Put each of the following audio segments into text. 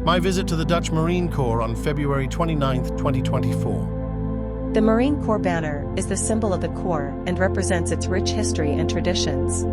My visit to the Dutch Marine Corps on February 29, 2024. The Marine Corps banner is the symbol of the Corps and represents its rich history and traditions.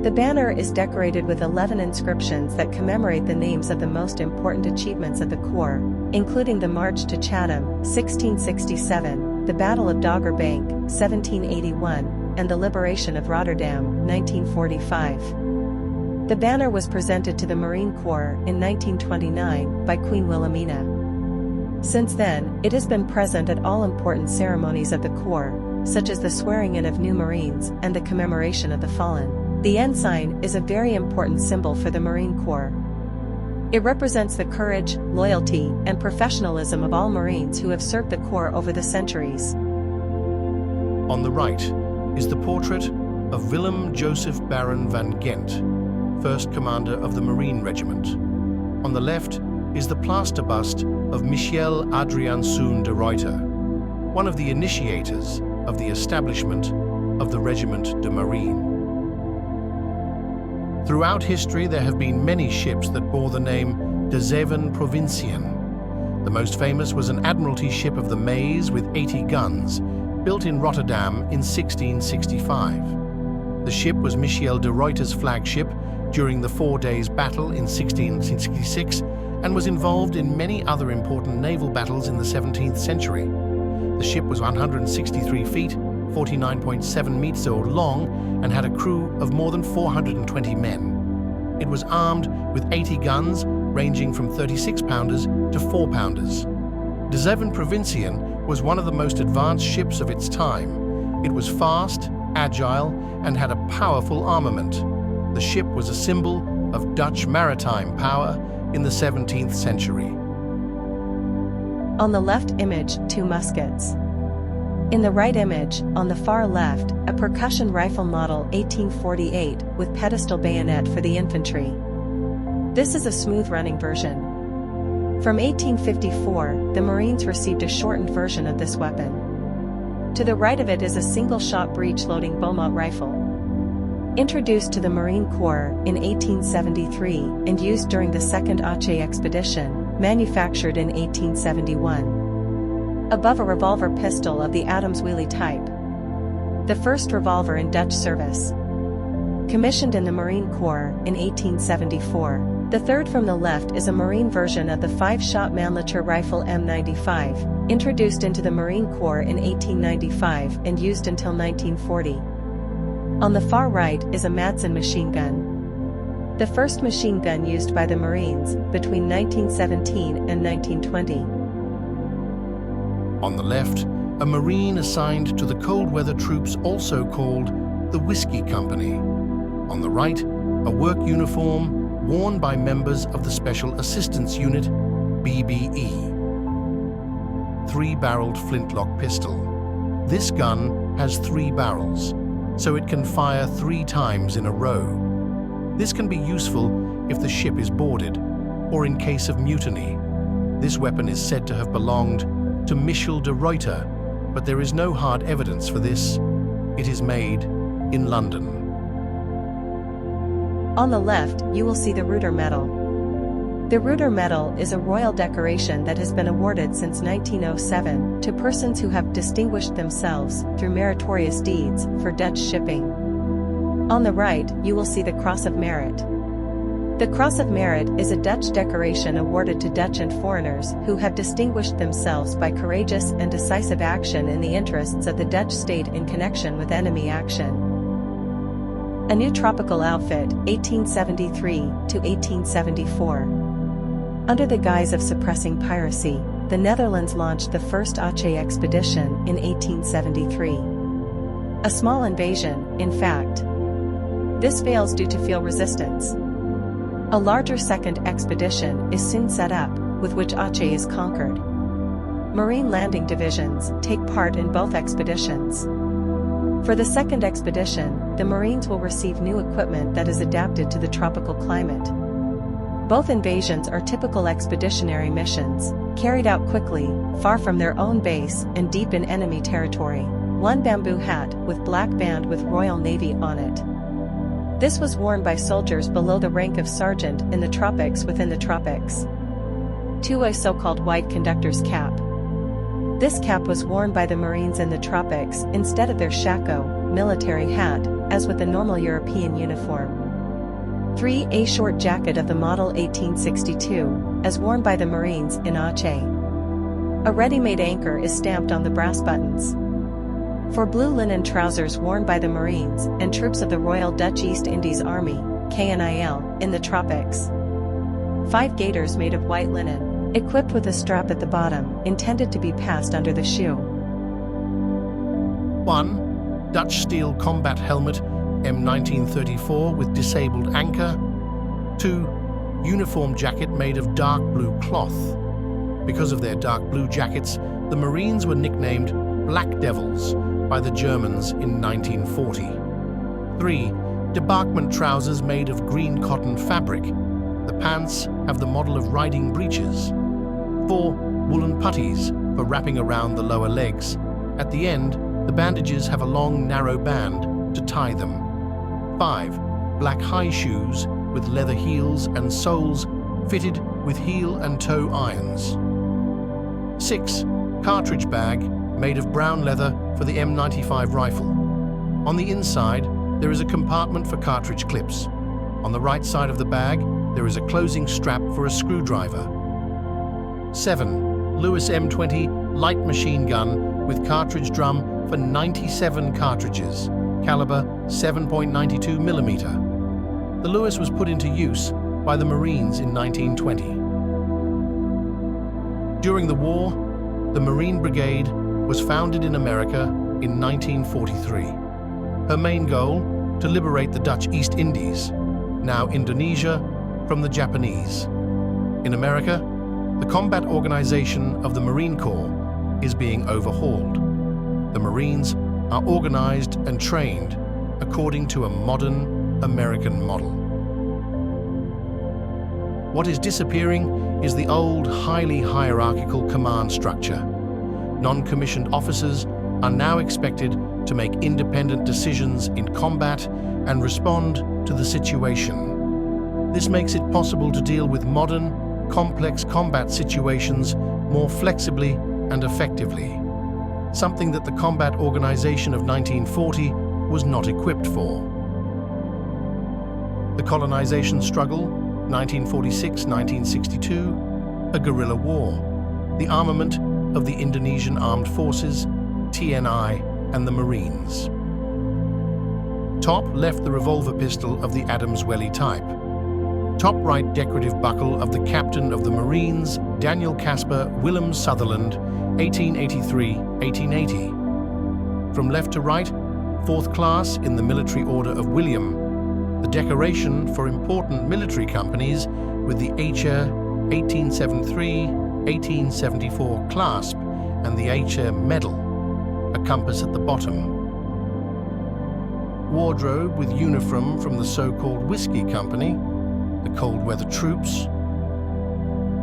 The banner is decorated with 11 inscriptions that commemorate the names of the most important achievements of the Corps, including the March to Chatham, 1667, the Battle of Dogger Bank, 1781, and the Liberation of Rotterdam, 1945. The banner was presented to the Marine Corps in 1929 by Queen Wilhelmina. Since then, it has been present at all important ceremonies of the Corps, such as the swearing-in of new Marines and the commemoration of the fallen. The ensign is a very important symbol for the Marine Corps. It represents the courage, loyalty, and professionalism of all Marines who have served the Corps over the centuries. On the right is the portrait of Willem Joseph Baron van Ghent, first commander of the Marine Regiment. On the left is the plaster bust of Michiel Adriaenzoon de Ruyter, one of the initiators of the establishment of the Regiment de Marine. Throughout history, there have been many ships that bore the name De Zeven Provinciën. The most famous was an Admiralty ship of the Maes with 80 guns, built in Rotterdam in 1665. The ship was Michiel de Ruyter's flagship during the 4 Days Battle in 1666 and was involved in many other important naval battles in the 17th century. The ship was 163 feet, 49.7 meters long, and had a crew of more than 420 men. It was armed with 80 guns, ranging from 36-pounders to 4-pounders. De Zeven Provinciën was one of the most advanced ships of its time. It was fast, agile, and had a powerful armament. The ship was a symbol of Dutch maritime power in the 17th century. On the left image, 2 muskets. In the right image, on the far left, a percussion rifle model 1848 with pedestal bayonet for the infantry. This is a smooth-running version. From 1854, the Marines received a shortened version of this weapon. To the right of it is a single-shot breech-loading Beaumont rifle. Introduced to the Marine Corps in 1873 and used during the Second Aceh Expedition, manufactured in 1871. Above a revolver pistol of the Adams Wheelie type. The first revolver in Dutch service. Commissioned in the Marine Corps in 1874. The third from the left is a Marine version of the 5-shot Mannlicher rifle M95, introduced into the Marine Corps in 1895 and used until 1940. On the far right is a Madsen machine gun. The first machine gun used by the Marines between 1917 and 1920. On the left, a Marine assigned to the cold weather troops also called the Whiskey Company. On the right, a work uniform worn by members of the Special Assistance Unit, BBE. 3-barreled flintlock pistol. This gun has 3 barrels, so it can fire 3 times in a row. This can be useful if the ship is boarded, or in case of mutiny. This weapon is said to have belonged to Michiel de Ruyter, but there is no hard evidence for this. It is made in London. On the left, you will see the Ruyter Medal. The Ruyter Medal is a royal decoration that has been awarded since 1907 to persons who have distinguished themselves through meritorious deeds for Dutch shipping. On the right, you will see the Cross of Merit. The Cross of Merit is a Dutch decoration awarded to Dutch and foreigners who have distinguished themselves by courageous and decisive action in the interests of the Dutch state in connection with enemy action. A new tropical outfit, 1873 to 1874. Under the guise of suppressing piracy, the Netherlands launched the first Aceh expedition in 1873. A small invasion, in fact. This fails due to field resistance. A larger second expedition is soon set up, with which Aceh is conquered. Marine landing divisions take part in both expeditions. For the second expedition, the Marines will receive new equipment that is adapted to the tropical climate. Both invasions are typical expeditionary missions, carried out quickly, far from their own base and deep in enemy territory. One bamboo hat with black band with Royal Navy on it. This was worn by soldiers below the rank of sergeant in the tropics within the tropics. 2. A so-called white conductor's cap. This cap was worn by the Marines in the tropics instead of their shako, military hat, as with the normal European uniform. 3. A short jacket of the model 1862, as worn by the Marines in Aceh. A ready-made anchor is stamped on the brass buttons. 4. Blue linen trousers worn by the Marines and troops of the Royal Dutch East Indies Army, KNIL, in the tropics. 5. Gaiters made of white linen, equipped with a strap at the bottom, intended to be passed under the shoe. 1. Dutch steel combat helmet M1934 with disabled anchor. 2. Uniform jacket made of dark blue cloth. Because of their dark blue jackets, the Marines were nicknamed Black Devils by the Germans in 1940. 3. Debarkment trousers made of green cotton fabric. The pants have the model of riding breeches. 4. Woolen puttees for wrapping around the lower legs. At the end, the bandages have a long, narrow band to tie them. 5. Black high shoes with leather heels and soles fitted with heel and toe irons. 6. Cartridge bag made of brown leather for the M95 rifle. On the inside, there is a compartment for cartridge clips. On the right side of the bag, there is a closing strap for a screwdriver. 7. Lewis M20 light machine gun with cartridge drum for 97 cartridges, caliber 7.92 mm. The Lewis was put into use by the Marines in 1920. During the war, the Marine Brigade was founded in America in 1943. Her main goal, to liberate the Dutch East Indies, now Indonesia, from the Japanese. In America, the combat organization of the Marine Corps is being overhauled. The Marines are organized and trained according to a modern American model. What is disappearing is the old, highly hierarchical command structure. Non-commissioned officers are now expected to make independent decisions in combat and respond to the situation. This makes it possible to deal with modern, complex combat situations more flexibly and effectively, something that the combat organization of 1940 was not equipped for. The colonization struggle, 1946-1962, a guerrilla war, the armament of the Indonesian Armed Forces, TNI, and the Marines. Top left the revolver pistol of the Adams Welly type. Top right decorative buckle of the captain of the Marines, Daniel Caspar Willem Sutherland, 1883-1880. From left to right, 4th class in the Military Order of William, the decoration for important military companies with the HR 1873-1874 clasp and the HR Medal, a compass at the bottom. Wardrobe with uniform from the so-called Whiskey Company, the Cold Weather Troops.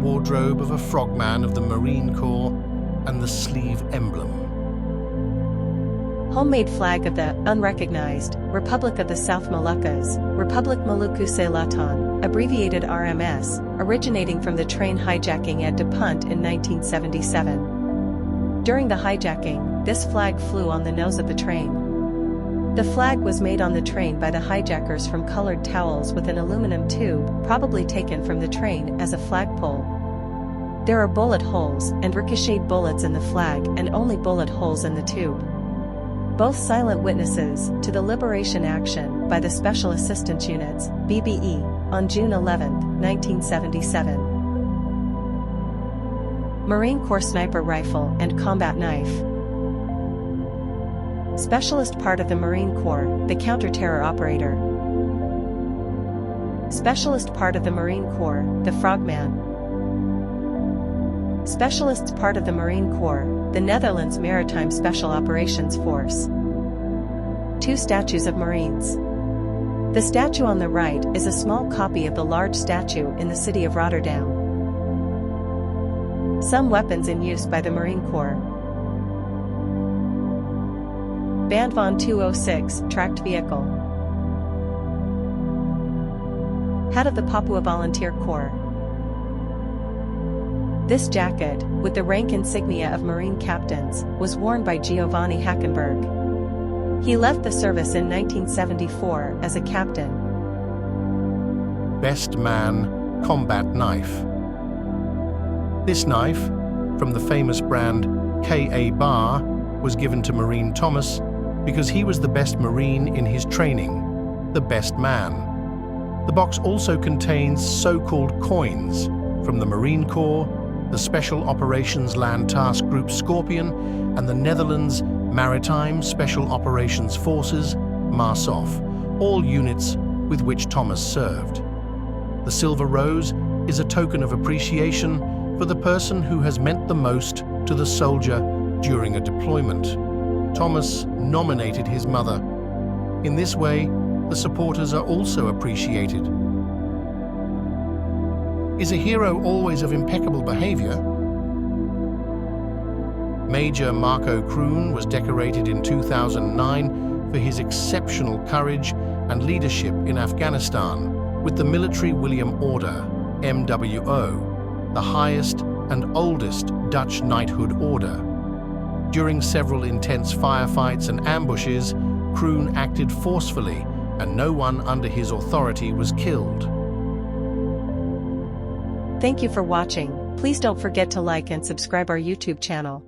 Wardrobe of a frogman of the Marine Corps and the sleeve emblem. Homemade flag of the unrecognized Republic of the South Moluccas, Republic Maluku Selatan, abbreviated RMS, originating from the train hijacking at De Punt in 1977. During the hijacking, this flag flew on the nose of the train. The flag was made on the train by the hijackers from colored towels with an aluminum tube, probably taken from the train as a flagpole. There are bullet holes and ricocheted bullets in the flag and only bullet holes in the tube. Both silent witnesses to the liberation action by the Special Assistance Units, BBE, on June 11, 1977. Marine Corps sniper rifle and combat knife. Specialist part of the Marine Corps, the counter-terror operator. Specialist part of the Marine Corps, the frogman. Specialists part of the Marine Corps, the Netherlands Maritime Special Operations Force. 2 statues of Marines. The statue on the right is a small copy of the large statue in the city of Rotterdam. Some weapons in use by the Marine Corps. Bandvon 206 tracked vehicle. Hat of the Papua Volunteer Corps. This jacket, with the rank insignia of Marine captains, was worn by Giovanni Hackenberg. He left the service in 1974 as a captain. Best Man Combat Knife. This knife, from the famous brand K.A. Bar, was given to Marine Thomas because he was the best Marine in his training, the best man. The box also contains so-called coins from the Marine Corps, the Special Operations Land Task Group Scorpion, and the Netherlands Maritime Special Operations Forces, MARSOF, all units with which Thomas served. The silver rose is a token of appreciation for the person who has meant the most to the soldier during a deployment. Thomas nominated his mother. In this way, the supporters are also appreciated. Is a hero always of impeccable behavior? Major Marco Kroon was decorated in 2009 for his exceptional courage and leadership in Afghanistan with the Military William Order, MWO, the highest and oldest Dutch knighthood order. During several intense firefights and ambushes, Kroon acted forcefully, and no one under his authority was killed. Thank you for watching. Please don't forget to like and subscribe our YouTube channel.